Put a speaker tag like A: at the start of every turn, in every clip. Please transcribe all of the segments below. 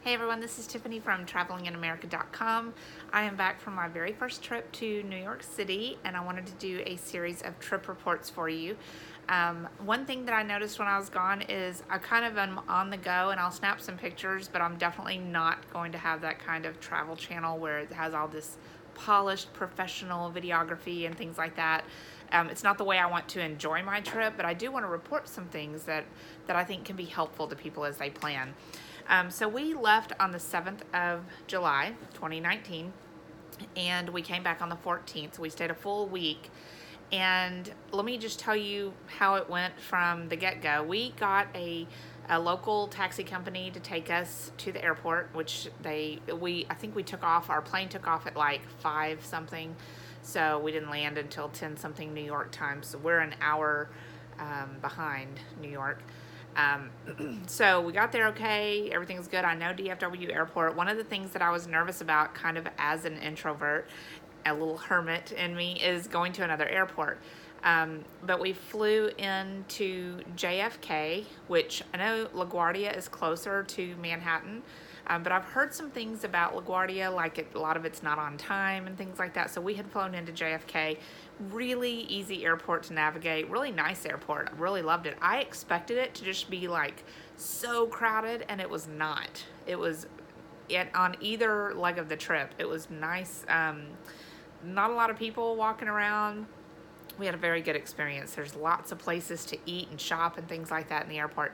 A: Hey everyone, this is Tiffany from travelinginamerica.com. I am back from my very first trip to New York City, and I wanted to do a series of trip reports for you. One thing that I noticed when I was gone is I kind of am on the go and I'll snap some pictures, but I'm definitely not going to have that kind of travel channel where it has all this polished professional videography and things like that. It's not the way I want to enjoy my trip, but I do want to report some things that I think can be helpful to people as they plan. So we left on the 7th of July, 2019, and we came back on the 14th. So we stayed a full week. And let me just tell you how it went from the get-go. We got a local taxi company to take us to the airport, which I think we took off, our plane took off at like 5 something. So we didn't land until 10 something New York time. So we're an hour behind New York. So we got there okay, everything's good. I know DFW Airport. One of the things that I was nervous about, kind of as an introvert, a little hermit in me, is going to another airport. But we flew into JFK, which I know LaGuardia is closer to Manhattan. But I've heard some things about LaGuardia, like a lot of it's not on time and things like that. So we had flown into JFK. Really easy airport to navigate, really nice airport. I really loved it. I expected it to just be like so crowded, and it was not. It was on either leg of the trip. It was nice. Not a lot of people walking around. We had a very good experience. There's lots of places to eat and shop and things like that in the airport.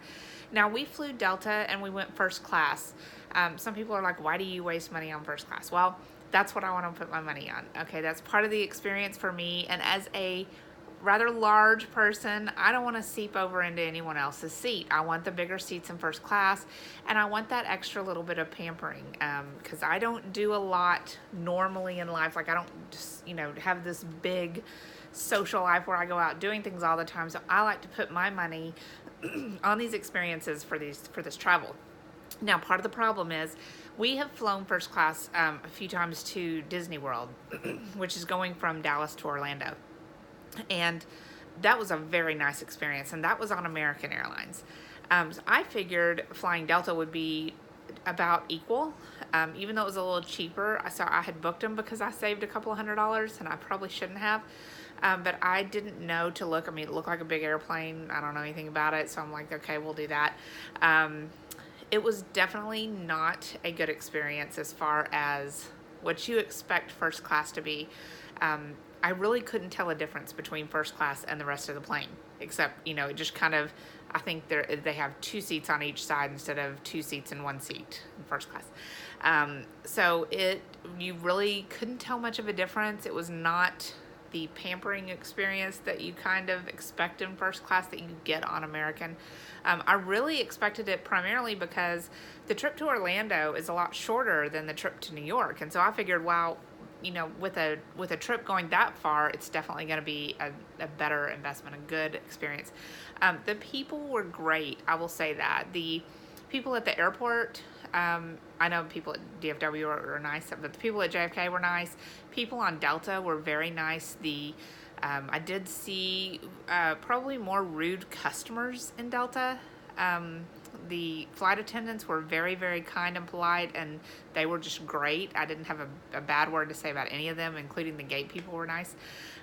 A: Now, we flew Delta and we went first class. Some people are like, why do you waste money on first class? Well, that's what I want to put my money on. Okay, that's part of the experience for me. And as a rather large person, I don't want to seep over into anyone else's seat. I want the bigger seats in first class, and I want that extra little bit of pampering, because I don't do a lot normally in life. Like, I don't just, have this big social life where I go out doing things all the time. So I like to put my money on these experiences for this travel. Now, part of the problem is we have flown first class a few times to Disney World, which is going from Dallas to Orlando. And that was a very nice experience, and that was on American Airlines. So I figured flying Delta would be about equal, even though it was a little cheaper. I had booked them because I saved a couple $100, and I probably shouldn't have. But I didn't know to look. I mean, it looked like a big airplane. I don't know anything about it, so I'm like, okay, we'll do that. It was definitely not a good experience as far as what you expect first class to be. I really couldn't tell a difference between first class and the rest of the plane, except, it just kind of, I think they have 2 seats on each side instead of 2 seats in 1 seat in first class. So you really couldn't tell much of a difference. It was not the pampering experience that you kind of expect in first class that you get on American. I really expected it primarily because the trip to Orlando is a lot shorter than the trip to New York. And so I figured, wow, with a trip going that far, it's definitely going to be a better investment, a good experience. The people were great. I will say that. The people at the airport, I know people at DFW are nice, but the people at JFK were nice. People on Delta were very nice. I did see probably more rude customers in Delta. The flight attendants were very, very kind and polite, and they were just great. I didn't have a bad word to say about any of them, including the gate people were nice.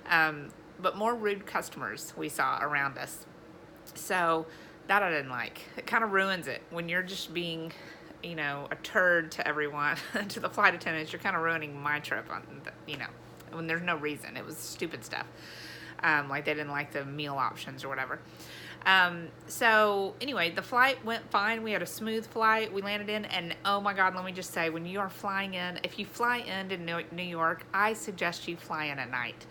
A: But more rude customers we saw around us. So that I didn't like. It kind of ruins it when you're just being, a turd to everyone, to the flight attendants. You're kind of ruining my trip when there's no reason. It was stupid stuff. Like they didn't like the meal options or whatever. So anyway, the flight went fine. We had a smooth flight. We landed in, and oh my God, let me just say, when you are flying in, if you fly into New York, I suggest you fly in at night.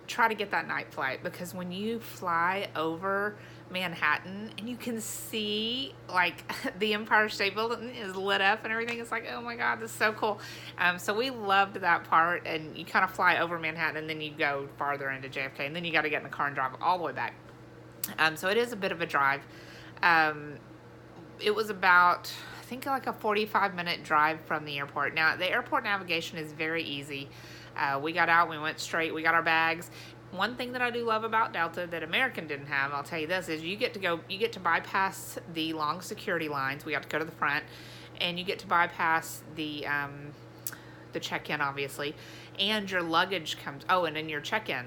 A: Try to get that night flight, because when you fly over Manhattan and you can see like the Empire State Building is lit up and everything, it's like, oh my God, this is so cool. So we loved that part, and you kind of fly over Manhattan and then you go farther into JFK, and then you got to get in the car and drive all the way back. So it is a bit of a drive. It was about, I think, like a 45-minute drive from the airport. Now, the airport navigation is very easy. We got out, we went straight, we got our bags. One thing that I do love about Delta that American didn't have, I'll tell you this, is you get to bypass the long security lines. We got to go to the front, and you get to bypass the check-in, obviously, and your luggage comes. Oh, and in your check-in,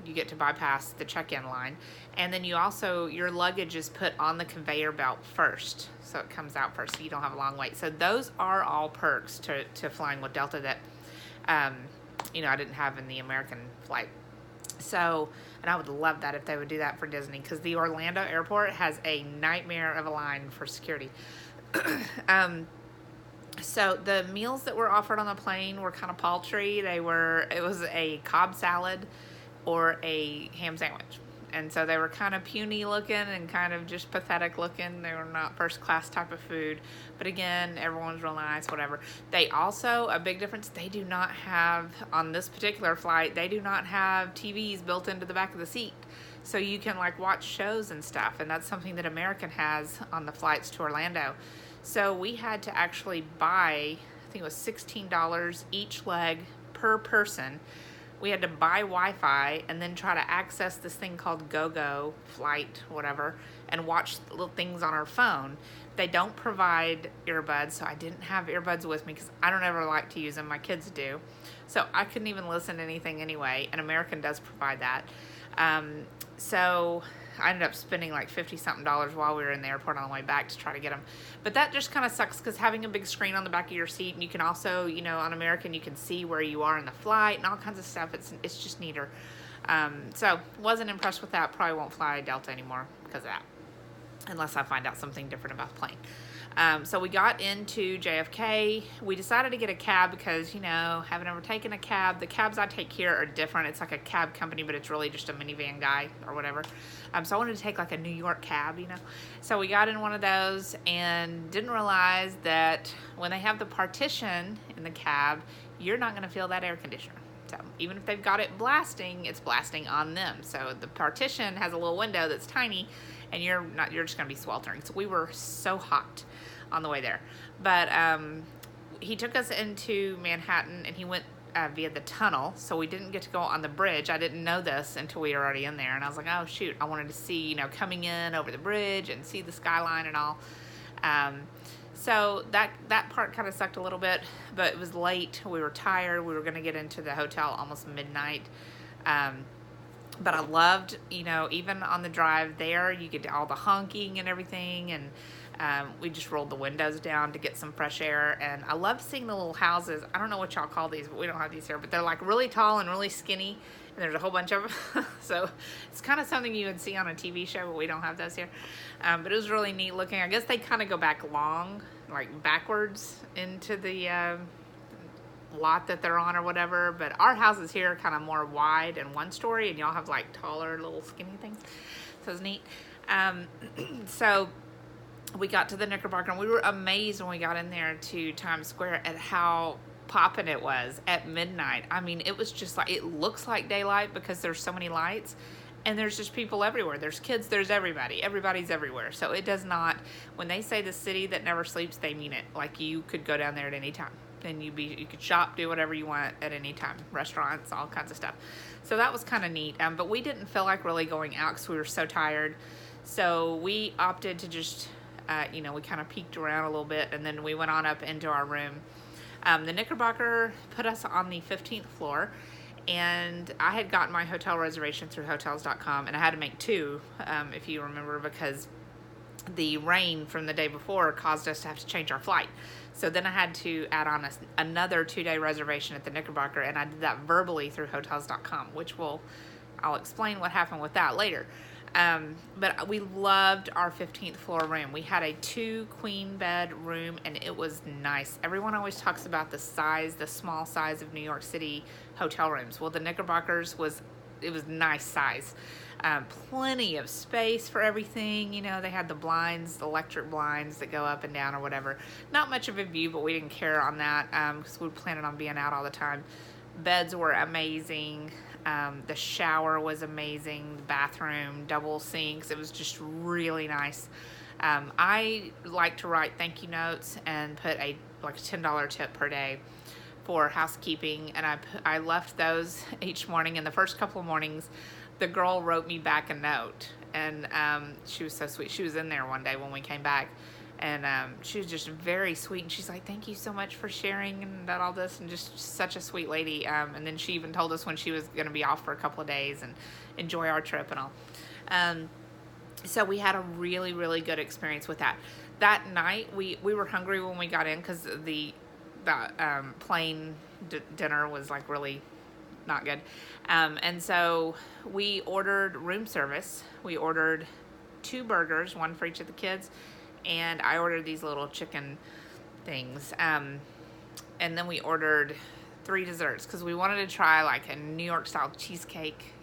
A: you get to bypass the check-in line, and then you also, your luggage is put on the conveyor belt first, so it comes out first, so you don't have a long wait. So those are all perks to flying with Delta that I didn't have in the American flight. So, and I would love that if they would do that for Disney, because the Orlando airport has a nightmare of a line for security. So the meals that were offered on the plane were kind of paltry. It was a Cobb salad or a ham sandwich. And so they were kind of puny looking and kind of just pathetic looking. They were not first class type of food. But again, everyone's real nice, whatever. They also, a big difference, they do not have, on this particular flight, they do not have TVs built into the back of the seat. So you can like watch shows and stuff. And that's something that American has on the flights to Orlando. So we had to actually buy, I think it was $16 each leg per person. We had to buy Wi-Fi and then try to access this thing called GoGo Flight, whatever, and watch little things on our phone. They don't provide earbuds, so I didn't have earbuds with me because I don't ever like to use them. My kids do. So I couldn't even listen to anything anyway, and American does provide that. So I ended up spending like $50-something while we were in the airport on the way back to try to get them. But that just kind of sucks because having a big screen on the back of your seat, and you can also, on American, you can see where you are in the flight and all kinds of stuff. It's just neater. So wasn't impressed with that. Probably won't fly Delta anymore because of that, unless I find out something different about the plane. So we got into JFK. We decided to get a cab because, haven't ever taken a cab. The cabs I take here are different. It's like a cab company, but it's really just a minivan guy or whatever. So I wanted to take like a New York cab, So we got in one of those and didn't realize that when they have the partition in the cab, you're not going to feel that air conditioner. So even if they've got it blasting, it's blasting on them. So the partition has a little window that's tiny, and you're just going to be sweltering. So we were so hot on the way there. But he took us into Manhattan, and he went via the tunnel, so we didn't get to go on the bridge. I didn't know this until we were already in there, and I was like, oh shoot, I wanted to see, coming in over the bridge and see the skyline and all. So that part kind of sucked a little bit, but it was late. We were tired. We were going to get into the hotel almost midnight. But I loved, even on the drive there, you get all the honking and everything, and we just rolled the windows down to get some fresh air. And I love seeing the little houses. I don't know what y'all call these, but we don't have these here, but they're like really tall and really skinny, and there's a whole bunch of them. So it's kind of something you would see on a TV show, but we don't have those here. But it was really neat looking. I guess they kind of go back like backwards into the lot that they're on or whatever. But our houses here are kind of more wide and one story, and y'all have like taller little skinny things. So it's neat. So we got to the Knickerbocker, and we were amazed when we got in there to Times Square at how popping it was at midnight. I mean, it was just like, it looks like daylight because there's so many lights, and there's just people everywhere. There's kids, there's everybody. Everybody's everywhere. So it does not, when they say the city that never sleeps, they mean it. Like, you could go down there at any time, and you could shop, do whatever you want at any time. Restaurants, all kinds of stuff. So that was kind of neat. But we didn't feel like really going out because we were so tired. So we opted to just, we kind of peeked around a little bit, and then we went on up into our room. The Knickerbocker put us on the 15th floor, and I had gotten my hotel reservation through hotels.com, and I had to make two, if you remember, because the rain from the day before caused us to have to change our flight. So then I had to add on another 2-day reservation at the Knickerbocker, and I did that verbally through hotels.com, which I'll explain what happened with that later. But we loved our 15th floor room. We had a 2-queen bed room, and it was nice. Everyone always talks about the small size of New York City hotel rooms. Well, the Knickerbocker's it was nice size. Plenty of space for everything. They had the blinds, the electric blinds that go up and down or whatever. Not much of a view, but we didn't care on that because we were planning on being out all the time. Beds were amazing. The shower was amazing. The bathroom, double sinks. It was just really nice. I like to write thank you notes and put a $10 tip per day for housekeeping, and I left those each morning. And the first couple of mornings, the girl wrote me back a note, and she was so sweet. She was in there one day when we came back, And she was just very sweet, and she's like, thank you so much for sharing and about all this, and just such a sweet lady. And then she even told us when she was going to be off for a couple of days and enjoy our trip and all. So we had a really, really good experience with that. That night, we were hungry when we got in, because the plane dinner was like really not good. And so we ordered room service. We ordered 2 burgers, one for each of the kids, and I ordered these little chicken things. And then we ordered 3 desserts, because we wanted to try like a New York style cheesecake,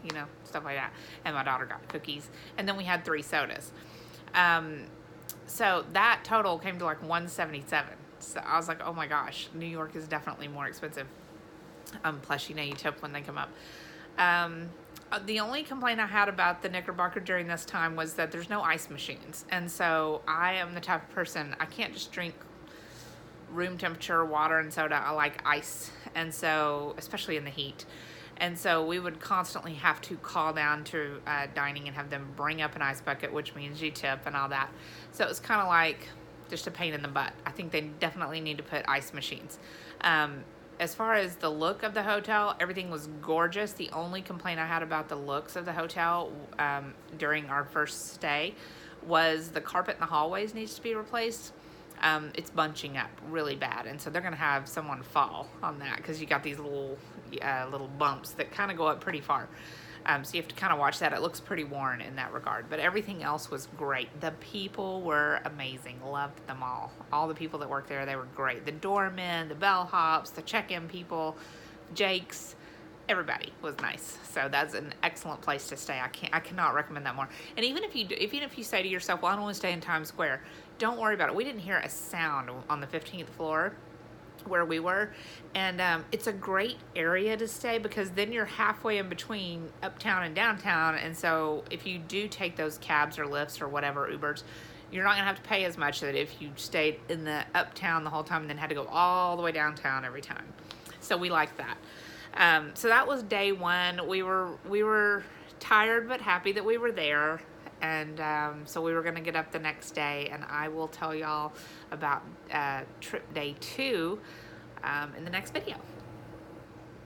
A: stuff like that. And my daughter got cookies. And then we had 3 sodas. So that total came to like $177. So I was like, oh my gosh, New York is definitely more expensive. Plus, you tip when they come up. The only complaint I had about the Knickerbocker during this time was that there's no ice machines. And so I am the type of person, I can't just drink room temperature water and soda. I like ice. And so, especially in the heat. And so we would constantly have to call down to dining and have them bring up an ice bucket, which means you tip and all that. So it was kind of like just a pain in the butt. I think they definitely need to put ice machines. As far as the look of the hotel, everything was gorgeous. The only complaint I had about the looks of the hotel during our first stay was the carpet in the hallways needs to be replaced. It's bunching up really bad, and so they're going to have someone fall on that, because you got these little bumps that kind of go up pretty far. So you have to kind of watch that. It looks pretty worn in that regard, but everything else was great. The people were amazing. Loved them all. All the people that worked there, they were great. The doormen, the bellhops, the check-in people, Jake's, everybody was nice. So that's an excellent place to stay. I cannot recommend that more. And even if you say to yourself, well, I don't want to stay in Times Square, don't worry about it. We didn't hear a sound on the 15th floor where we were, and it's a great area to stay, because then you're halfway in between uptown and downtown. And so if you do take those cabs or lifts or whatever, Ubers, you're not gonna have to pay as much that if you stayed in the uptown the whole time and then had to go all the way downtown every time. So we like that. So that was day 1. We were tired but happy that we were there. And so we were going to get up the next day, and I will tell y'all about trip day 2 in the next video.